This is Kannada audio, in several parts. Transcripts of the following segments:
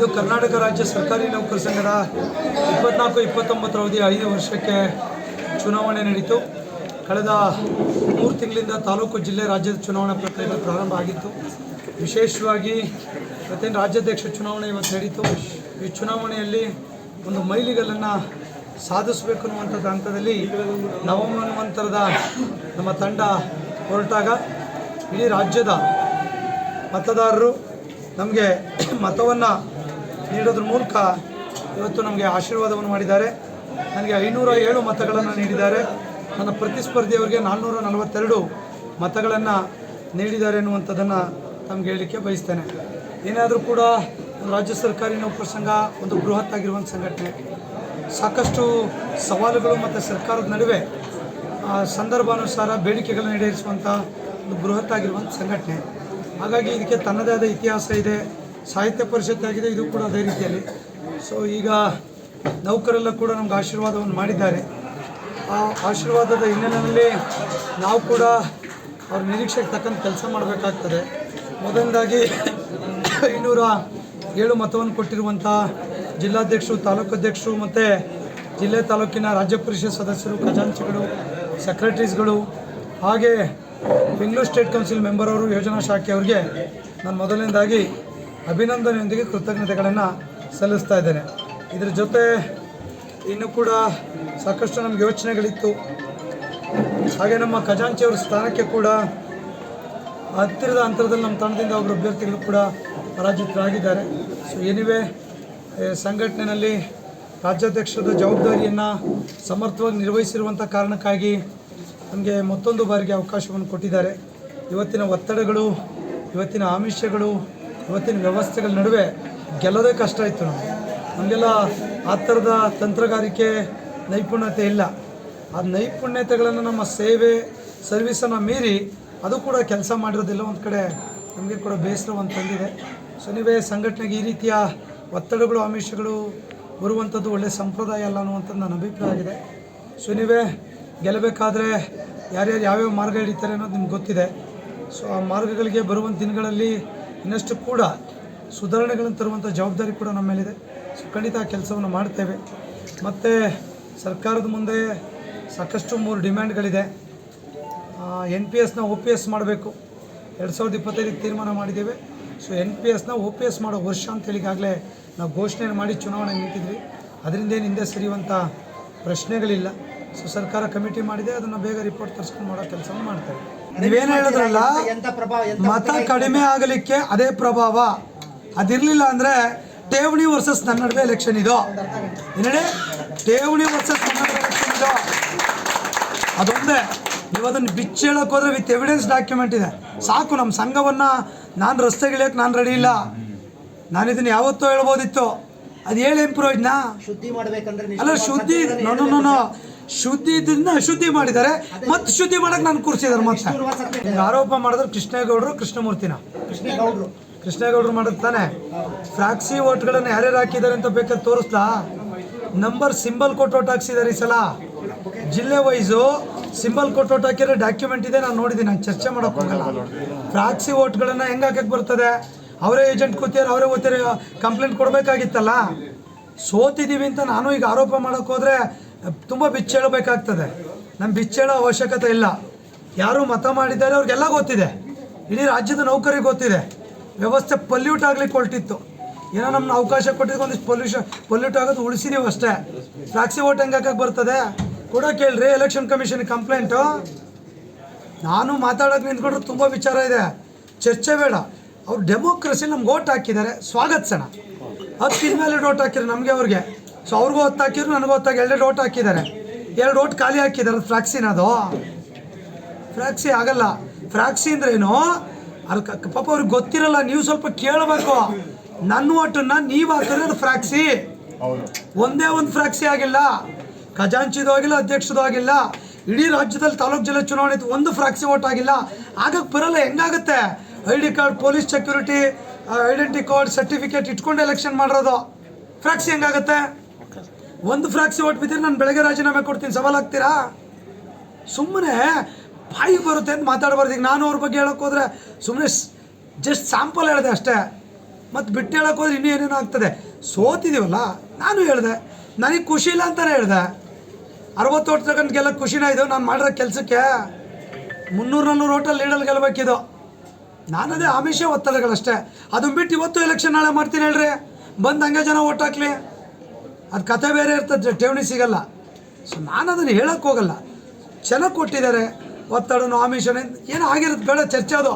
ಇಂದು ಕರ್ನಾಟಕ ರಾಜ್ಯ ಸರ್ಕಾರಿ ನೌಕರ ಸಂಘದ 24-29 ಅವಧಿ 5 ವರ್ಷಕ್ಕೆ ಚುನಾವಣೆ ನಡೆಯಿತು. ಕಳೆದ 3 ತಿಂಗಳಿಂದ ತಾಲೂಕು ಜಿಲ್ಲೆ ರಾಜ್ಯದ ಚುನಾವಣಾ ಪ್ರಕ್ರಿಯೆಗಳು ಪ್ರಾರಂಭ ಆಗಿತ್ತು. ವಿಶೇಷವಾಗಿ ಇವತ್ತೇನು ರಾಜ್ಯಾಧ್ಯಕ್ಷ ಚುನಾವಣೆ ಇವತ್ತು ನಡೆಯಿತು. ಈ ಚುನಾವಣೆಯಲ್ಲಿ ಒಂದು ಮೈಲಿಗಲ್ಲನ್ನು ಸಾಧಿಸಬೇಕು ಅನ್ನುವಂಥದ್ದು ಹಂತದಲ್ಲಿ ನವಂತರದ ನಮ್ಮ ತಂಡ ಹೊರಟಾಗ ಇಡೀ ರಾಜ್ಯದ ಮತದಾರರು ನಮಗೆ ಮತವನ್ನು ನೀಡೋದ್ರ ಮೂಲಕ ಇವತ್ತು ನಮಗೆ ಆಶೀರ್ವಾದವನ್ನು ಮಾಡಿದ್ದಾರೆ. ನನಗೆ 507 ಮತಗಳನ್ನು ನೀಡಿದ್ದಾರೆ. ನನ್ನ ಪ್ರತಿಸ್ಪರ್ಧಿಯವರಿಗೆ 442 ಮತಗಳನ್ನು ನೀಡಿದ್ದಾರೆ ಅನ್ನುವಂಥದ್ದನ್ನು ತಮಗೆ ಹೇಳಲಿಕ್ಕೆ ಬಯಸ್ತೇನೆ. ಏನಾದರೂ ಕೂಡ ರಾಜ್ಯ ಸರ್ಕಾರಿ ನೌಕರ ಸಂಘ ಒಂದು ಬೃಹತ್ ಆಗಿರುವಂಥ ಸಂಘಟನೆ, ಸಾಕಷ್ಟು ಸವಾಲುಗಳು ಮತ್ತು ಸರ್ಕಾರದ ನಡುವೆ ಸಂದರ್ಭಾನುಸಾರ ಬೇಡಿಕೆಗಳನ್ನು ಈಡೇರಿಸುವಂಥ ಒಂದು ಬೃಹತ್ ಆಗಿರುವಂಥ ಸಂಘಟನೆ. ಹಾಗಾಗಿ ಇದಕ್ಕೆ ತನ್ನದೇ ಆದ ಇತಿಹಾಸ ಇದೆ. ಸಾಹಿತ್ಯ ಪರಿಷತ್ ಆಗಿದೆ, ಇದು ಕೂಡ ಅದೇ ರೀತಿಯಲ್ಲಿ. ಸೊ ಈಗ ನೌಕರೆಲ್ಲ ಕೂಡ ನಮ್ಗೆ ಆಶೀರ್ವಾದವನ್ನು ಮಾಡಿದ್ದಾರೆ. ಆ ಆಶೀರ್ವಾದದ ಹಿನ್ನೆಲೆಯಲ್ಲಿ ನಾವು ಕೂಡ ಅವ್ರ ನಿರೀಕ್ಷೆಗೆ ತಕ್ಕಂಥ ಕೆಲಸ ಮಾಡಬೇಕಾಗ್ತದೆ. ಮೊದಲನೇದಾಗಿ 507 ಮತವನ್ನು ಕೊಟ್ಟಿರುವಂಥ ಜಿಲ್ಲಾಧ್ಯಕ್ಷರು, ತಾಲೂಕಾಧ್ಯಕ್ಷರು ಮತ್ತು ಜಿಲ್ಲೆ ತಾಲೂಕಿನ ರಾಜ್ಯ ಪರಿಷತ್ ಸದಸ್ಯರು, ಖಜಾಂಚಿಗಳು, ಸೆಕ್ರೆಟರೀಸ್ಗಳು, ಹಾಗೆ ಬೆಂಗಳೂರು ಸ್ಟೇಟ್ ಕೌನ್ಸಿಲ್ ಮೆಂಬರ್ ಅವರು, ಯೋಜನಾ ಶಾಖೆ ಅವರಿಗೆ ನಾನು ಮೊದಲನೇದಾಗಿ ಅಭಿನಂದನೆಯೊಂದಿಗೆ ಕೃತಜ್ಞತೆಗಳನ್ನು ಸಲ್ಲಿಸ್ತಾ ಇದ್ದೇನೆ. ಇದರ ಜೊತೆ ಇನ್ನೂ ಕೂಡ ಸಾಕಷ್ಟು ನಮಗೆ ಯೋಚನೆಗಳಿತ್ತು. ಹಾಗೆ ನಮ್ಮ ಖಜಾಂಚಿಯವರ ಸ್ಥಾನಕ್ಕೆ ಕೂಡ ಹತ್ತಿರದ ಅಂತರದಲ್ಲಿ ನಮ್ಮ ತಂಡದಿಂದ ಒಬ್ಬರು ಅಭ್ಯರ್ಥಿಗಳು ಕೂಡ ಪರಾಜಿತರಾಗಿದ್ದಾರೆ. ಸೊ ಎನಿವೆ, ಸಂಘಟನೆಯಲ್ಲಿ ರಾಜ್ಯಾಧ್ಯಕ್ಷದ ಜವಾಬ್ದಾರಿಯನ್ನು ಸಮರ್ಥವಾಗಿ ನಿರ್ವಹಿಸಿರುವಂಥ ಕಾರಣಕ್ಕಾಗಿ ನಮಗೆ ಮತ್ತೊಂದು ಬಾರಿಗೆ ಅವಕಾಶವನ್ನು ಕೊಟ್ಟಿದ್ದಾರೆ. ಇವತ್ತಿನ ಒತ್ತಡಗಳು, ಇವತ್ತಿನ ಆಮಿಷಗಳು, ಇವತ್ತಿನ ವ್ಯವಸ್ಥೆಗಳ ನಡುವೆ ಗೆಲ್ಲೋದೇ ಕಷ್ಟ ಇತ್ತು. ನಮಗೆಲ್ಲ ಆ ಥರದ ತಂತ್ರಗಾರಿಕೆ ನೈಪುಣ್ಯತೆ ಇಲ್ಲ. ಆ ನೈಪುಣ್ಯತೆಗಳನ್ನು ನಮ್ಮ ಸೇವೆ ಸರ್ವಿಸನ್ನು ಮೀರಿ ಅದು ಕೂಡ ಕೆಲಸ ಮಾಡಿರೋದಿಲ್ಲ. ಒಂದು ಕಡೆ ನಮಗೆ ಕೂಡ ಬೇಸರವನ್ನು ತಂದಿದೆ. ಸೊ ನೀವೇ ಸಂಘಟನೆಗೆ ಈ ರೀತಿಯ ಒತ್ತಡಗಳು, ಆಮಿಷಗಳು ಬರುವಂಥದ್ದು ಒಳ್ಳೆಯ ಸಂಪ್ರದಾಯ ಅಲ್ಲ ಅನ್ನುವಂಥದ್ದು ನನ್ನ ಅಭಿಪ್ರಾಯ ಆಗಿದೆ. ಸೊ ನೀವೇ ಗೆಲ್ಲಬೇಕಾದ್ರೆ ಯಾರ್ಯಾರು ಯಾವ್ಯಾವ ಮಾರ್ಗ ಹಿಡಿತಾರೆ ಅನ್ನೋದು ನಿಮ್ಗೆ ಗೊತ್ತಿದೆ. ಸೊ ಆ ಮಾರ್ಗಗಳಿಗೆ ಬರುವಂಥ ದಿನಗಳಲ್ಲಿ ಇನ್ನಷ್ಟು ಕೂಡ ಸುಧಾರಣೆಗಳನ್ನು ತರುವಂಥ ಜವಾಬ್ದಾರಿ ಕೂಡ ನಮ್ಮ ಮೇಲಿದೆ. ಸೊ ಖಂಡಿತ ಆ ಕೆಲಸವನ್ನು ಮಾಡ್ತೇವೆ. ಮತ್ತು ಸರ್ಕಾರದ ಮುಂದೆ ಸಾಕಷ್ಟು 3 ಡಿಮ್ಯಾಂಡ್ಗಳಿದೆ. NPSನ OPS ಮಾಡಬೇಕು. 2025ಕ್ಕೆ ತೀರ್ಮಾನ ಮಾಡಿದ್ದೇವೆ. ಸೊ NPSನ OPS ಮಾಡೋ ವರ್ಷ ಅಂತೇಳಿ ಈಗಾಗಲೇ ನಾವು ಘೋಷಣೆ ಮಾಡಿ ಚುನಾವಣೆ ನಿಂತಿದ್ವಿ. ಅದರಿಂದ ಏನು ಹಿಂದೆ ಸರಿಯುವಂಥ ಪ್ರಶ್ನೆಗಳಿಲ್ಲ. ಸೊ ಸರ್ಕಾರ ಕಮಿಟಿ ಮಾಡಿದೆ, ಅದನ್ನು ಬೇಗ ರಿಪೋರ್ಟ್ ತರಿಸ್ಕೊಂಡು ಮಾಡೋ ಕೆಲಸವನ್ನು ಮಾಡ್ತೇವೆ. ನೀವೇನು ಹೇಳಿದ್ರಲ್ಲ, ಮತ ಕಡಿಮೆ ಆಗಲಿಕ್ಕೆ ಅದೇ ಪ್ರಭಾವ. ಅದಿರಲಿಲ್ಲ ಅಂದರೆ ಠೇವಣಿ ವರ್ಸಸ್ ನನ್ನ ನಡುವೆ ಎಲೆಕ್ಷನ್ ಇದು. ಏನೇಳಿ ಠೇವಣಿ ವರ್ಸಸ್ ನನ್ನ ನಡುವೆ ಎಲೆಕ್ಷನ್ ಇದು. ಅದೊಂದೇ. ನೀವು ಅದನ್ನು ಬಿಚ್ಚೇಳಕ್ಕೆ ಹೋದರೆ ವಿತ್ ಎವಿಡೆನ್ಸ್ ಡಾಕ್ಯುಮೆಂಟ್ ಇದೆ, ಸಾಕು. ನಮ್ಮ ಸಂಘವನ್ನು ನಾನು ರಸ್ತೆಗಿಳಿಯೋಕೆ ನಾನು ರೆಡಿ ಇಲ್ಲ. ನಾನು ಇದನ್ನು ಯಾವತ್ತೂ ಹೇಳ್ಬೋದಿತ್ತು. ಅದು ಹೇಳಿ ಏನು ಪ್ರಯೋಜನ? ಶುದ್ಧಿ ಮಾಡಬೇಕಂದ್ರೆ ಅಲ್ಲ, ಶುದ್ಧಿ ಶುದ್ಧಿ ಇದನ್ನ ಅಶುದ್ಧಿ ಮಾಡಿದ್ದಾರೆ, ಮತ್ತೆ ಶುದ್ಧಿ ಮಾಡಕ್ಕೆ ನಾನು ಕೂರಿಸಿದ್ದಾರೆ. ಮತ್ತೆ ಆರೋಪ ಮಾಡಿದ್ರು ಕೃಷ್ಣೇಗೌಡರು, ಕೃಷ್ಣಮೂರ್ತಿನ ಕೃಷ್ಣೇಗೌಡರು ಮಾಡೋದು ತಾನೆ. ಫ್ರಾಕ್ಸಿ ಓಟ್ಗಳನ್ನು ಯಾರ್ಯಾರು ಹಾಕಿದ್ದಾರೆ ಅಂತ ಬೇಕಾದ್ರೆ ತೋರಿಸ್ಲಾ? ನಂಬರ್ ಸಿಂಬಲ್ ಕೊಟ್ಟು ಓಟ್ ಹಾಕ್ಸಿದ್ದಾರೆ ಈ ಸಲ. ಜಿಲ್ಲೆ ವೈಸು ಸಿಂಬಲ್ ಕೊಟ್ಟು ಓಟ್ ಹಾಕಿರೋ ಡಾಕ್ಯುಮೆಂಟ್ ಇದೆ, ನಾನು ನೋಡಿದ್ದೀನಿ. ನಾನು ಚರ್ಚೆ ಮಾಡೋಕೆ ಹೋಗಲ್ಲ. ಫ್ರಾಕ್ಸಿ ಓಟ್ಗಳನ್ನು ಹೆಂಗೆ ಹಾಕಕ್ಕೆ ಬರ್ತದೆ? ಅವರೇ ಏಜೆಂಟ್ ಕೂತಿಯಾರ, ಅವರೇ ಓದ್ತಾರೆ, ಕಂಪ್ಲೇಂಟ್ ಕೊಡಬೇಕಾಗಿತ್ತಲ್ಲ. ಸೋತಿದ್ದೀವಿ ಅಂತ ನಾನು ಈಗ ಆರೋಪ ಮಾಡೋಕ್ಕೆ ಹೋದರೆ ತುಂಬ ಬಿಚ್ಚೇಳಬೇಕಾಗ್ತದೆ. ನಮ್ಮ ಬಿಚ್ಚೇಳೋ ಅವಶ್ಯಕತೆ ಇಲ್ಲ. ಯಾರು ಮತ ಮಾಡಿದ್ದಾರೆ ಅವ್ರಿಗೆಲ್ಲ ಗೊತ್ತಿದೆ. ಇಡೀ ರಾಜ್ಯದ ನೌಕರಿಗೆ ಗೊತ್ತಿದೆ. ವ್ಯವಸ್ಥೆ ಪೊಲ್ಯೂಟ್ ಆಗ್ಲಿಕ್ಕೆ ಹೊರಟಿತ್ತು. ಏನೋ ನಮ್ಮನ್ನ ಅವಕಾಶ ಕೊಟ್ಟಿದ್ದು ಒಂದಿಷ್ಟು ಪೊಲ್ಯೂಟ್ ಆಗೋದು ಉಳಿಸಿದೀವಿ ಅಷ್ಟೇ. ಫ್ರಾಕ್ಸಿ ಓಟ್ ಹೆಂಗೆ ಹಾಕಕ್ಕೆ ಬರ್ತದೆ ಕೂಡ ಕೇಳ್ರಿ. Election commission complaint. ನಾನು ಮಾತಾಡೋಕೆ ನಿಂತ್ಕೊಂಡ್ರೆ ತುಂಬ ವಿಚಾರ ಇದೆ, ಚರ್ಚೆ ಬೇಡ. ಅವ್ರು ಡೆಮೋಕ್ರಸಿ ನಮ್ಗೆ ಓಟ್ ಹಾಕಿದ್ದಾರೆ, ಸ್ವಾಗತಿಸೋಣ. 10 ಮೇಲೆ ಓಟ್ ಹಾಕಿದ್ರು ನಮಗೆ, ಅವ್ರಿಗೆ. ಸೊ ಅವ್ರಿಗೂ 10 ಹಾಕಿದ್ರು, ನನಗೂ 10 ಹಾಕಿ 2 ಓಟ್ ಹಾಕಿದ್ದಾರೆ. 2 ಓಟ್ ಖಾಲಿ ಹಾಕಿದ್ದಾರೆ. ಅದು ಫ್ರಾಕ್ಸಿನ? ಅದು ಫ್ರಾಕ್ಸಿ ಆಗಲ್ಲ. ಫ್ರಾಕ್ಸಿ ಅಂದ್ರೇನು? ಅಲ್ಲಿ ಪಾಪ ಅವ್ರಿಗೆ ಗೊತ್ತಿರಲ್ಲ. ನೀವು ಸ್ವಲ್ಪ ಕೇಳಬೇಕು. ನನ್ನ ಓಟನ್ನು ನೀವು ಹಾಕಿದ್ರೆ ಅದು ಫ್ರಾಕ್ಸಿ. ಒಂದೇ ಒಂದು ಫ್ರಾಕ್ಸಿ ಆಗಿಲ್ಲ, ಖಜಾಂಚಿದು ಆಗಿಲ್ಲ, ಅಧ್ಯಕ್ಷದು ಆಗಿಲ್ಲ. ಇಡೀ ರಾಜ್ಯದಲ್ಲಿ ತಾಲೂಕು ಜಿಲ್ಲೆ ಚುನಾವಣೆ ಇತ್ತು, ಒಂದು ಫ್ರಾಕ್ಸಿ ಓಟ್ ಆಗಿಲ್ಲ. ಆಗಕ್ಕೆ ಬರಲ್ಲ. ಹೆಂಗಾಗುತ್ತೆ? ID card, police security, identity card, certificate ಇಟ್ಕೊಂಡು ಎಲೆಕ್ಷನ್ ಮಾಡಿರೋದು. ಫ್ರಾಕ್ಸಿ ಹೆಂಗಾಗುತ್ತೆ? ಒಂದು ಫ್ರಾಕ್ಸಿ ಓಟ್ ಬಿದ್ದರೆ ನಾನು ಬೆಳಗ್ಗೆ ರಾಜೀನಾಮೆ ಕೊಡ್ತೀನಿ. ಸವಾಲಾಗ್ತೀರಾ? ಸುಮ್ಮನೆ ಬಾಯಿ ಬರುತ್ತೆ ಅಂತ ಮಾತಾಡಬಾರ್ದು. ಈಗ ನಾನು ಅವ್ರ ಬಗ್ಗೆ ಹೇಳೋಕೆ ಹೋದರೆ ಸುಮ್ಮನೆ ಜಸ್ಟ್ ಸ್ಯಾಂಪಲ್ ಹೇಳಿದೆ ಅಷ್ಟೇ. ಮತ್ತು ಬಿಟ್ಟು ಹೇಳಕ್ಕೆ ಹೋದ್ರೆ ಇನ್ನೂ ಏನೇನೋ ಆಗ್ತದೆ. ಸೋತಿದ್ದೀವಲ್ಲ, ನಾನು ಹೇಳಿದೆ ನನಗೆ ಖುಷಿ ಇಲ್ಲ ಅಂತಲೇ ಹೇಳಿದೆ. 60 ಓಟ್ ತಗೊಂಡು ಗೆಲ್ಲ ಖುಷಿನ ಇದು? ನಾನು ಮಾಡಿರೋ ಕೆಲಸಕ್ಕೆ 300-400 ಓಟಲ್ಲಿ ಲೀಡಲ್ಲಿ ಗೆಲ್ಲಬೇಕಿದು. ನಾನದೇ ಆಮಿಷ ಒತ್ತಡಗಳಷ್ಟೇ. ಅದನ್ನು ಬಿಟ್ಟು ಇವತ್ತು ಎಲೆಕ್ಷನ್ ನಾಳೆ ಮಾಡ್ತೀನಿ ಹೇಳ್ರಿ, ಬಂದು ಹಂಗೆ ಜನ ಓಟ್ ಹಾಕ್ಲಿ, ಅದು ಕತೆ ಬೇರೆ ಇರ್ತದೆ, ಠೇವಣಿ ಸಿಗಲ್ಲ. ಸೊ ನಾನು ಅದನ್ನು ಹೇಳೋಕ್ಕೆ ಹೋಗಲ್ಲ. ಚೆನ್ನಾಗಿ ಕೊಟ್ಟಿದ್ದಾರೆ, ಒತ್ತಡನೋ ಆಮಿಷನೇ ಏನೋ ಆಗಿರೋದು ಬೇಡ, ಚರ್ಚೆ ಅದು.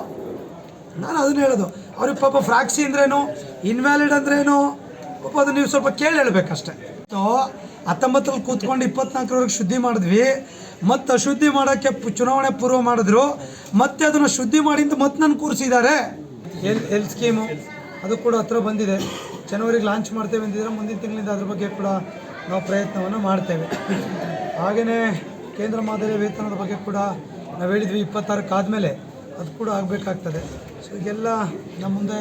ನಾನು ಅದನ್ನು ಹೇಳೋದು. ಅವ್ರಿಗೆ ಪಾಪ ಫ್ರಾಕ್ಸಿ ಅಂದ್ರೇನು, ಇನ್ವ್ಯಾಲಿಡ್ ಅಂದ್ರೇನು, ಪಾಪ ಅದು ನೀವು ಸ್ವಲ್ಪ ಕೇಳಿ ಹೇಳಬೇಕಷ್ಟೆ. ಸೊ 19ರಲ್ಲಿ ಕೂತ್ಕೊಂಡು 24ರವರೆಗೆ ಶುದ್ಧಿ ಮಾಡಿದ್ವಿ, ಮತ್ತು ಅಶುದ್ಧಿ ಮಾಡೋಕ್ಕೆ ಚುನಾವಣೆ ಪೂರ್ವ ಮಾಡಿದ್ರು, ಮತ್ತೆ ಅದನ್ನು ಶುದ್ಧಿ ಮಾಡಿಂದ ಮತ್ತೆ ನಾನು ಕೂರಿಸಿದ್ದಾರೆ. ಹೆಲ್ತ್ ಸ್ಕೀಮು ಅದು ಕೂಡ ಹತ್ರ ಬಂದಿದೆ, ಜನವರಿಗೆ ಲಾಂಚ್ ಮಾಡ್ತೇವೆ ಅಂತಿದ್ರೆ ಮುಂದಿನ ತಿಂಗಳಿಂದ ಅದ್ರ ಬಗ್ಗೆ ಕೂಡ ನಾವು ಪ್ರಯತ್ನವನ್ನು ಮಾಡ್ತೇವೆ. ಹಾಗೆಯೇ ಕೇಂದ್ರ ಮಾದರಿಯ ವೇತನದ ಬಗ್ಗೆ ಕೂಡ ನಾವು ಹೇಳಿದ್ವಿ 26ಕ್ಕೆ ಆದಮೇಲೆ ಅದು ಕೂಡ ಆಗಬೇಕಾಗ್ತದೆ. ಸೊ ಈಗೆಲ್ಲ ನಮ್ಮ ಮುಂದೆ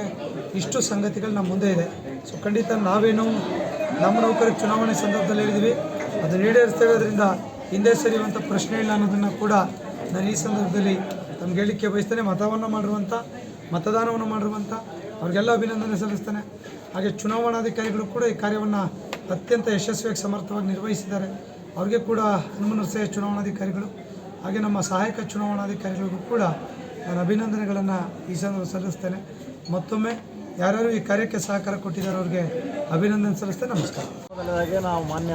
ಇಷ್ಟು ಸಂಗತಿಗಳು ನಮ್ಮ ಮುಂದೆ ಇದೆ. ಸೊ ಖಂಡಿತ ನಾವೇನು ನಮ್ಮ ನೌಕರಿಗೆ ಚುನಾವಣೆ ಸಂದರ್ಭದಲ್ಲಿ ಹೇಳಿದ್ವಿ, ಅದು ಈಡೇರಿಸ್ತೇವೆ. ಅದರಿಂದ ಹಿಂದೆ ಸರಿಯುವಂಥ ಪ್ರಶ್ನೆ ಇಲ್ಲ ಅನ್ನೋದನ್ನು ಕೂಡ ನಾನು ಈ ಸಂದರ್ಭದಲ್ಲಿ ನಮ್ಗೆ ಹೇಳಿಕೆ ಬಯಸ್ತೇನೆ. ಮತದಾನವನ್ನು ಮಾಡಿರುವಂಥ ಅವ್ರಿಗೆಲ್ಲ ಅಭಿನಂದನೆ ಸಲ್ಲಿಸ್ತೇನೆ. ಹಾಗೆ ಚುನಾವಣಾಧಿಕಾರಿಗಳು ಕೂಡ ಈ ಕಾರ್ಯವನ್ನು ಅತ್ಯಂತ ಯಶಸ್ವಿಯಾಗಿ ಸಮರ್ಥವಾಗಿ ನಿರ್ವಹಿಸಿದ್ದಾರೆ. ಅವ್ರಿಗೆ ಕೂಡ ಹನುಮನರಸಯ್ಯ ಚುನಾವಣಾಧಿಕಾರಿಗಳು ಹಾಗೆ ನಮ್ಮ ಸಹಾಯಕ ಚುನಾವಣಾಧಿಕಾರಿಗಳಿಗೂ ಕೂಡ ನಾನು ಅಭಿನಂದನೆಗಳನ್ನು ಈ ಸಂದರ್ಭ ಸಲ್ಲಿಸ್ತೇನೆ. ಮತ್ತೊಮ್ಮೆ ಯಾರ್ಯಾರು ಈ ಕಾರ್ಯಕ್ಕೆ ಸಹಕಾರ ಕೊಟ್ಟಿದ್ದಾರೆ ಅವ್ರಿಗೆ ಅಭಿನಂದನೆ ಸಲ್ಲಿಸ್ತೇನೆ. ನಮಸ್ಕಾರ. ಮೊದಲನೇದಾಗಿ ನಾವು ಮಾನ್ಯ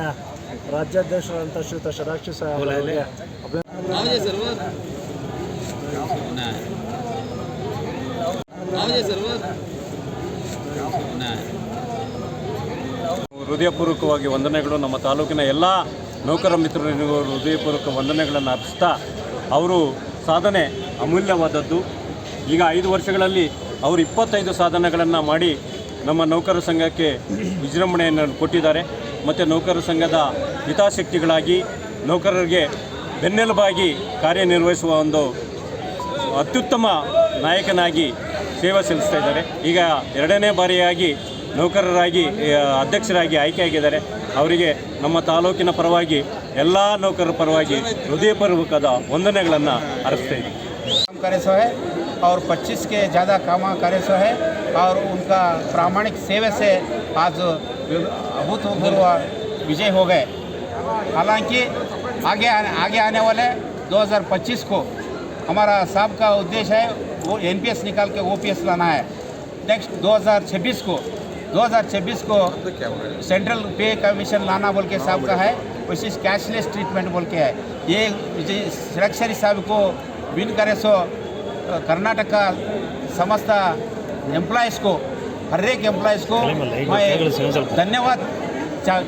ರಾಜ್ಯಾಧ್ಯಕ್ಷರಾದಂಥ ಶ್ರೀಯುತ ಷಡಾಕ್ಷಿ ಸಾಹೇಬ್ ಅವರಿಗೆ ಹೃದಯಪೂರ್ವಕವಾಗಿ ವಂದನೆಗಳು. ನಮ್ಮ ತಾಲೂಕಿನ ಎಲ್ಲ ನೌಕರ ಮಿತ್ರರಿಗೂ ಹೃದಯಪೂರ್ವಕ ವಂದನೆಗಳನ್ನು ಅರ್ಪಿಸ್ತಾ, ಅವರು ಸಾಧನೆ ಅಮೂಲ್ಯವಾದದ್ದು. ಈಗ 5 ವರ್ಷಗಳಲ್ಲಿ ಅವರು 25 ಸಾಧನೆಗಳನ್ನು ಮಾಡಿ ನಮ್ಮ ನೌಕರ ಸಂಘಕ್ಕೆ ವಿಜೃಂಭಣೆಯನ್ನು ಕೊಟ್ಟಿದ್ದಾರೆ. ಮತ್ತು ನೌಕರ ಸಂಘದ ಹಿತಾಸಕ್ತಿಗಳಾಗಿ ನೌಕರರಿಗೆ ಬೆನ್ನೆಲುಬಾಗಿ ಕಾರ್ಯನಿರ್ವಹಿಸುವ ಒಂದು ಅತ್ಯುತ್ತಮ ನಾಯಕನಾಗಿ ಸೇವೆ ಸಲ್ಲಿಸ್ತಾ ಇದ್ದಾರೆ. ಈಗ 2ನೇ ಬಾರಿಯಾಗಿ ನೌಕರರಾಗಿ ಅಧ್ಯಕ್ಷರಾಗಿ ಆಯ್ಕೆಯಾಗಿದ್ದಾರೆ. ಅವರಿಗೆ ನಮ್ಮ ತಾಲೂಕಿನ ಪರವಾಗಿ ಎಲ್ಲ ನೌಕರರ ಪರವಾಗಿ ಹೃದಯಪೂರ್ವಕದ ವಂದನೆಗಳನ್ನು ಅರ್ಪಿಸ್ತಾ ಇದ್ದೀವಿ. करे सो है और 25 के ज़्यादा काम करे सो है और उनका प्रामाणिक सेवे से आज अभूतपूर्व विजय हो गए। हालांकि आगे आने वाले 2025 को हमारा साहब का उद्देश्य है वो NPS निकाल के OPS लाना है। नेक्स्ट 2026 को सेंट्रल पे कमीशन लाना बोल के साहब का है, उसी कैशलेस ट्रीटमेंट बोल के है। ये षडाक्षरी साहब को विन करे सो कर्नाटक का समस्त एम्प्लॉयज़ को, हर एक एम्प्लॉयज़ को मैं धन्यवाद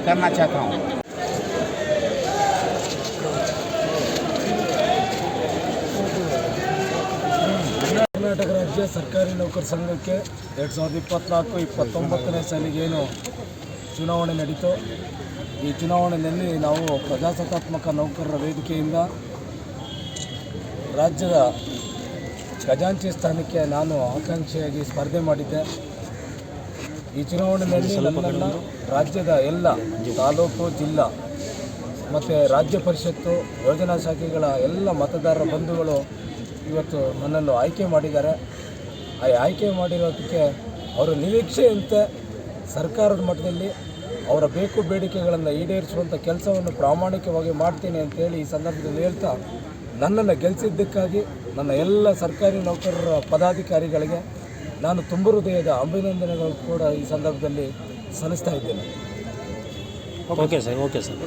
करना चाहता हूँ। ಕರ್ನಾಟಕ ರಾಜ್ಯ ಸರ್ಕಾರಿ ನೌಕರ ಸಂಘಕ್ಕೆ 2024-29ನೇ ಸಾಲಿಗೇನು ಚುನಾವಣೆ ನಡೀತು, ಈ ಚುನಾವಣೆಯಲ್ಲಿ ನಾವು ಪ್ರಜಾಸತ್ತಾತ್ಮಕ ನೌಕರರ ವೇದಿಕೆಯಿಂದ ರಾಜ್ಯದ ಖಜಾಂಚಿ ಸ್ಥಾನಕ್ಕೆ ನಾನು ಆಕಾಂಕ್ಷಿಯಾಗಿ ಸ್ಪರ್ಧೆ ಮಾಡಿದ್ದೆ. ಈ ಚುನಾವಣೆಯಲ್ಲಿ ನನ್ನನ್ನು ರಾಜ್ಯದ ಎಲ್ಲ ತಾಲೂಕು, ಜಿಲ್ಲಾ ಮತ್ತು ರಾಜ್ಯ ಪರಿಷತ್ತು ಯೋಜನಾ ಶಾಖೆಗಳ ಎಲ್ಲ ಮತದಾರರ ಬಂಧುಗಳು ಇವತ್ತು ನನ್ನನ್ನು ಆಯ್ಕೆ ಮಾಡಿದ್ದಾರೆ. ಆ ಆಯ್ಕೆ ಮಾಡಿರೋದಕ್ಕೆ ಅವರ ನಿರೀಕ್ಷೆಯಂತೆ ಸರ್ಕಾರದ ಮಟ್ಟದಲ್ಲಿ ಅವರ ಬೇಡಿಕೆಗಳನ್ನು ಈಡೇರಿಸುವಂಥ ಕೆಲಸವನ್ನು ಪ್ರಾಮಾಣಿಕವಾಗಿ ಮಾಡ್ತೀನಿ ಅಂತೇಳಿ ಈ ಸಂದರ್ಭದಲ್ಲಿ ಹೇಳ್ತಾ, ನನ್ನನ್ನು ಗೆಲ್ಲಿಸಿದ್ದಕ್ಕಾಗಿ ನನ್ನ ಎಲ್ಲ ಸರ್ಕಾರಿ ನೌಕರರ ಪದಾಧಿಕಾರಿಗಳಿಗೆ ನಾನು ತುಂಬ ಹೃದಯದ ಅಭಿನಂದನೆಗಳು ಕೂಡ ಈ ಸಂದರ್ಭದಲ್ಲಿ ಸಲ್ಲಿಸ್ತಾ ಇದ್ದೇನೆ. Okay sir.